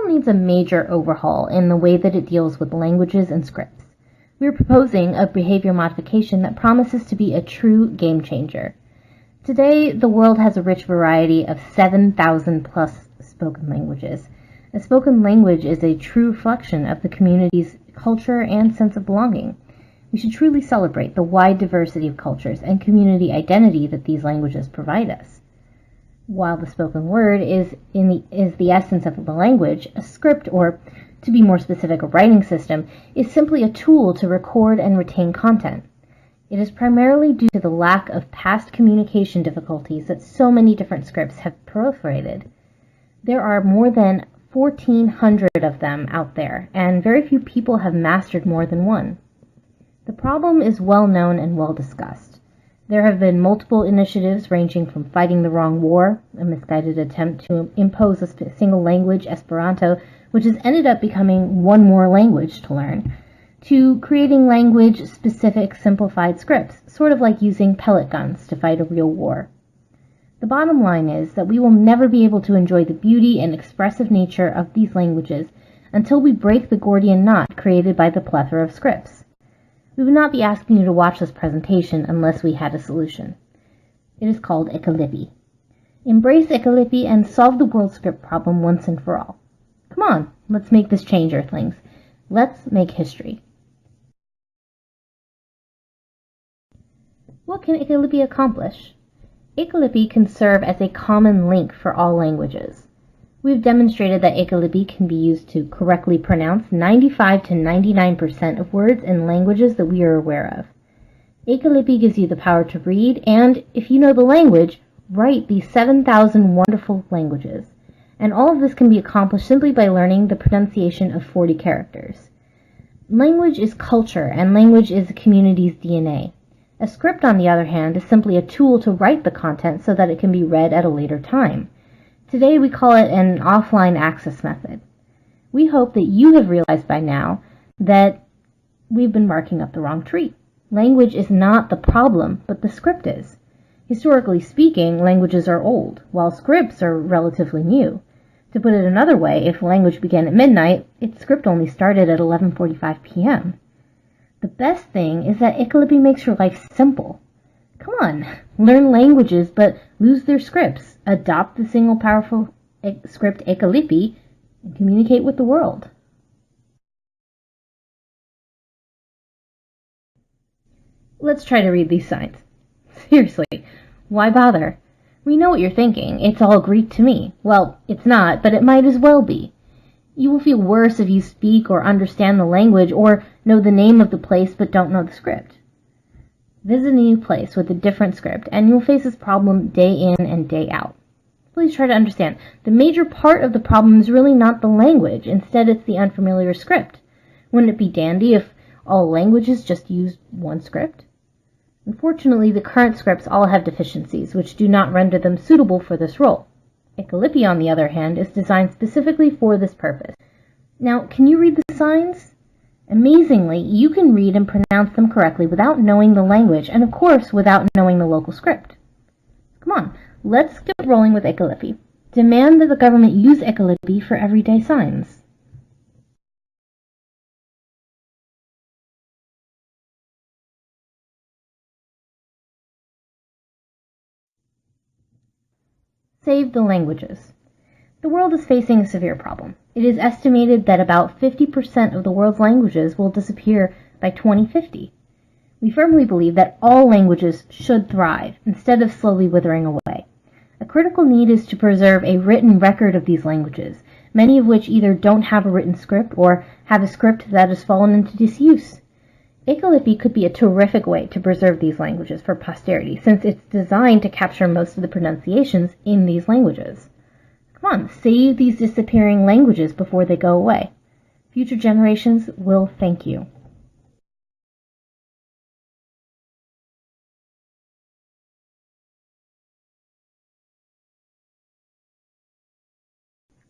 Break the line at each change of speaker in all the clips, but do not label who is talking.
world needs a major overhaul in the way that it deals with languages and scripts. We are proposing a behavior modification that promises to be a true game changer. Today, the world has a rich variety of 7,000 plus spoken languages. A spoken language is a true reflection of the community's culture and sense of belonging. We should truly celebrate the wide diversity of cultures and community identity that these languages provide us. While the spoken word is the essence of the language, a script, or to be more specific, a writing system, is simply a tool to record and retain content. It is primarily due to the lack of past communication difficulties that so many different scripts have proliferated. There are more than 1,400 of them out there, and very few people have mastered more than one. The problem is well known and well discussed. There have been multiple initiatives ranging from fighting the wrong war, a misguided attempt to impose a single language, Esperanto, which has ended up becoming one more language to learn, to creating language-specific simplified scripts, sort of like using pellet guns to fight a real war. The bottom line is that we will never be able to enjoy the beauty and expressive nature of these languages until we break the Gordian knot created by the plethora of scripts. We would not be asking you to watch this presentation unless we had a solution. It is called Ekalipi. Embrace Ekalipi and solve the world script problem once and for all. Come on, let's make this change, Earthlings. Let's make history. What can Ekalipi accomplish? Ekalipi can serve as a common link for all languages. We've demonstrated that Ekalipi can be used to correctly pronounce 95 to 99% of words in languages that we are aware of. Ekalipi gives you the power to read and, if you know the language, write these 7,000 wonderful languages. And all of this can be accomplished simply by learning the pronunciation of 40 characters. Language is culture, and language is a community's DNA. A script, on the other hand, is simply a tool to write the content so that it can be read at a later time. Today we call it an offline access method. We hope that you have realized by now that we've been barking up the wrong tree. Language is not the problem, but the script is. Historically speaking, languages are old, while scripts are relatively new. To put it another way, if language began at midnight, its script only started at 11:45 p.m. The best thing is that Ekalipi makes your life simple. Come on, learn languages but lose their scripts. Adopt the single powerful script Ekalipi and communicate with the world. Let's try to read these signs. Seriously, why bother? We know what you're thinking. It's all Greek to me. Well, it's not, but it might as well be. You will feel worse if you speak or understand the language or know the name of the place but don't know the script. Visit a new place with a different script and you'll face this problem day in and day out. Please try to understand. The major part of the problem is really not the language. Instead, it's the unfamiliar script. Wouldn't it be dandy if all languages just used one script? Unfortunately, the current scripts all have deficiencies, which do not render them suitable for this role. Ekalipi, on the other hand, is designed specifically for this purpose. Now, can you read the signs? Amazingly, you can read and pronounce them correctly without knowing the language, and of course, without knowing the local script. Come on, let's get rolling with Ekalipi. Demand that the government use Ekalipi for everyday signs. Save the languages. The world is facing a severe problem. It is estimated that about 50% of the world's languages will disappear by 2050. We firmly believe that all languages should thrive instead of slowly withering away. A critical need is to preserve a written record of these languages, many of which either don't have a written script or have a script that has fallen into disuse. Ekalipi could be a terrific way to preserve these languages for posterity, since it's designed to capture most of the pronunciations in these languages. Come on, save these disappearing languages before they go away. Future generations will thank you.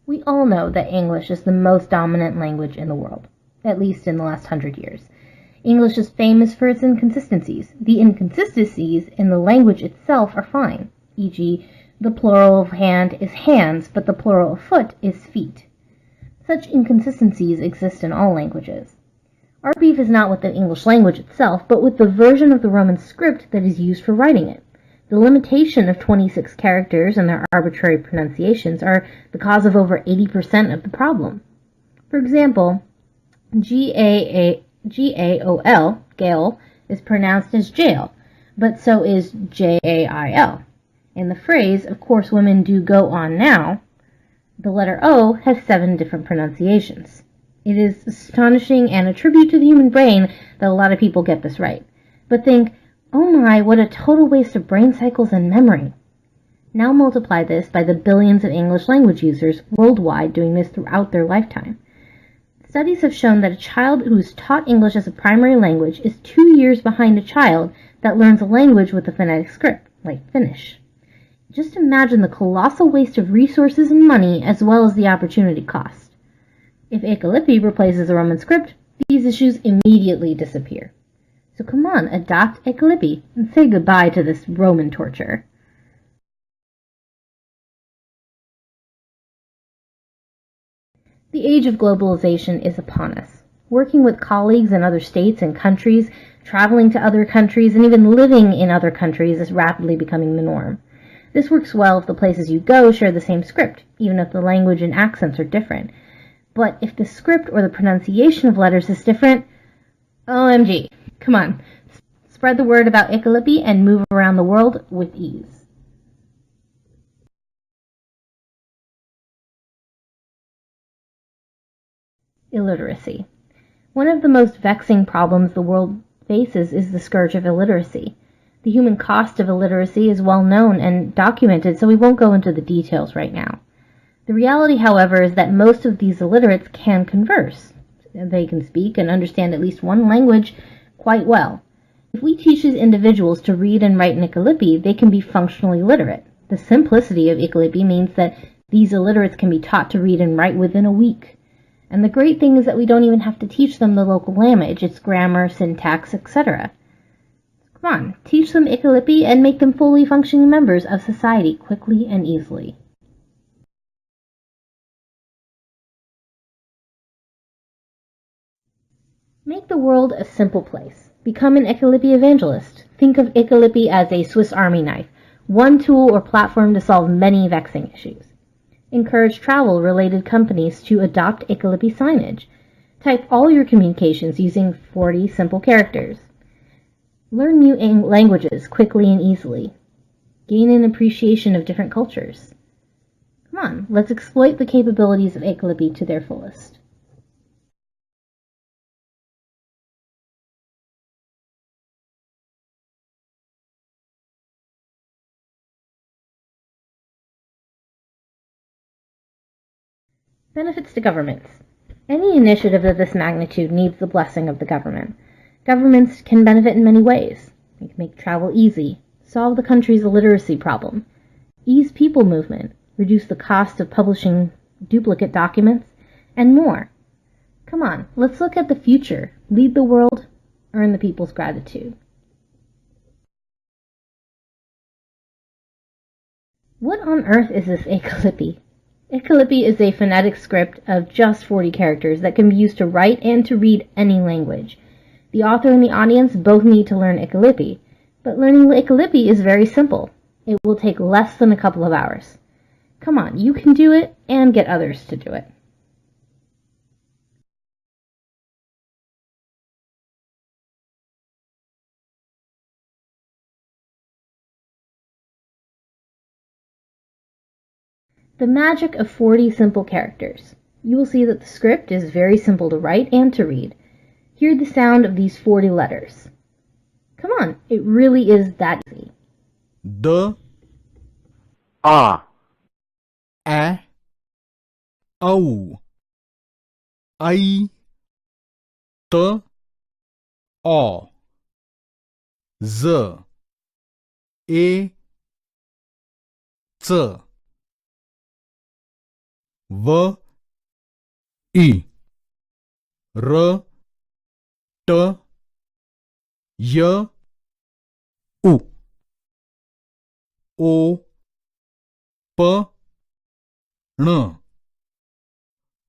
We all know that English is the most dominant language in the world, at least in the last 100 years. English is famous for its inconsistencies. The inconsistencies in the language itself are fine, e.g., the plural of hand is hands, but the plural of foot is feet. Such inconsistencies exist in all languages. Our beef is not with the English language itself, but with the version of the Roman script that is used for writing it. The limitation of 26 characters and their arbitrary pronunciations are the cause of over 80% of the problem. For example, G-A-O-L, Gail, is pronounced as jail, but so is J-A-I-L. In the phrase, "Of course women do go on now," the letter O has 7 different pronunciations. It is astonishing and a tribute to the human brain that a lot of people get this right. But think, oh my, what a total waste of brain cycles and memory. Now multiply this by the billions of English language users worldwide doing this throughout their lifetime. Studies have shown that a child who is taught English as a primary language is 2 years behind a child that learns a language with a phonetic script, like Finnish. Just imagine the colossal waste of resources and money as well as the opportunity cost. If Ekalipi replaces the Roman script, these issues immediately disappear. So come on, adopt Ekalipi and say goodbye to this Roman torture. The age of globalization is upon us. Working with colleagues in other states and countries, traveling to other countries, and even living in other countries is rapidly becoming the norm. This works well if the places you go share the same script, even if the language and accents are different. But if the script or the pronunciation of letters is different, OMG, come on, spread the word about Ekalipi and move around the world with ease. Illiteracy. One of the most vexing problems the world faces is the scourge of illiteracy. The human cost of illiteracy is well known and documented, so we won't go into the details right now. The reality, however, is that most of these illiterates can converse. They can speak and understand at least one language quite well. If we teach these individuals to read and write in Ekalipi, they can be functionally literate. The simplicity of Ekalipi means that these illiterates can be taught to read and write within a week. And the great thing is that we don't even have to teach them the local language, its grammar, syntax, etc. Come on, teach them Ekalipi and make them fully functioning members of society quickly and easily. Make the world a simple place. Become an Ekalipi evangelist. Think of Ekalipi as a Swiss Army knife, one tool or platform to solve many vexing issues. Encourage travel-related companies to adopt Ekalipi signage. Type all your communications using 40 simple characters. Learn new languages quickly and easily. Gain an appreciation of different cultures. Come on, let's exploit the capabilities of Ekalipi to their fullest. Benefits to governments. Any initiative of this magnitude needs the blessing of the government. Governments can benefit in many ways. They can make travel easy, solve the country's illiteracy problem, ease people movement, reduce the cost of publishing duplicate documents, and more. Come on, let's look at the future, lead the world, earn the people's gratitude. What on earth is this Ekalipi? Ekalipi is a phonetic script of just 40 characters that can be used to write and to read any language. The author and the audience both need to learn Ekalipi, but learning Ekalipi is very simple. It will take less than a couple of hours. Come on, you can do it and get others to do it. The magic of 40 simple characters. You will see that the script is very simple to write and to read. Hear the sound of these 40 letters. Come on, it really is that easy.
D A E O I T O Z E C V I R T J U O P N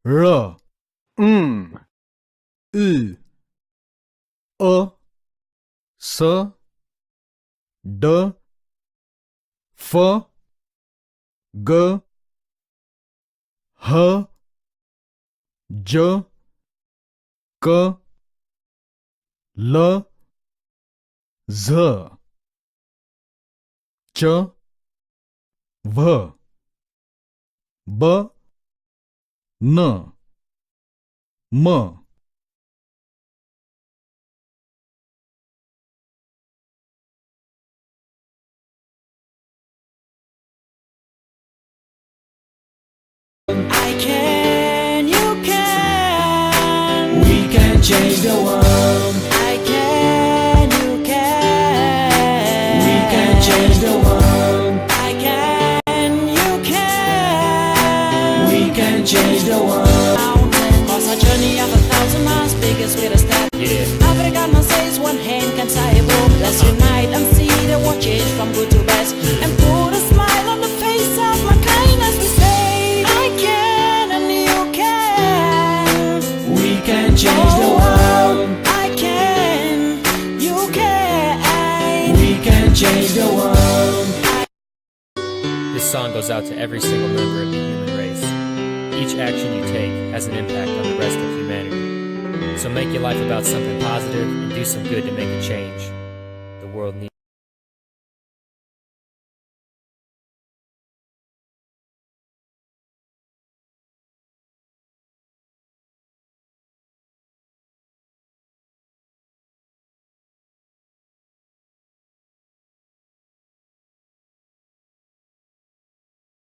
R, U, A, S, D, F, G, H, J, K, L, Z, Ch, V, B, N, M.
I can, you can. We can change the world. I can, you can. We can change the world. I can, you can. We can change the world. Cause a journey of 1,000 miles begins with a step. Africa man says one hand can tie a rope. Let's unite and see the world change from good to best. And put a smile on the face of mankind as we say, I can and you can. We can change the world. I can, you can. We can change the world.
This song goes out to every single member of the human race. Each action you take has an impact on the rest of humanity. So make your life about something positive and do some good to make a change.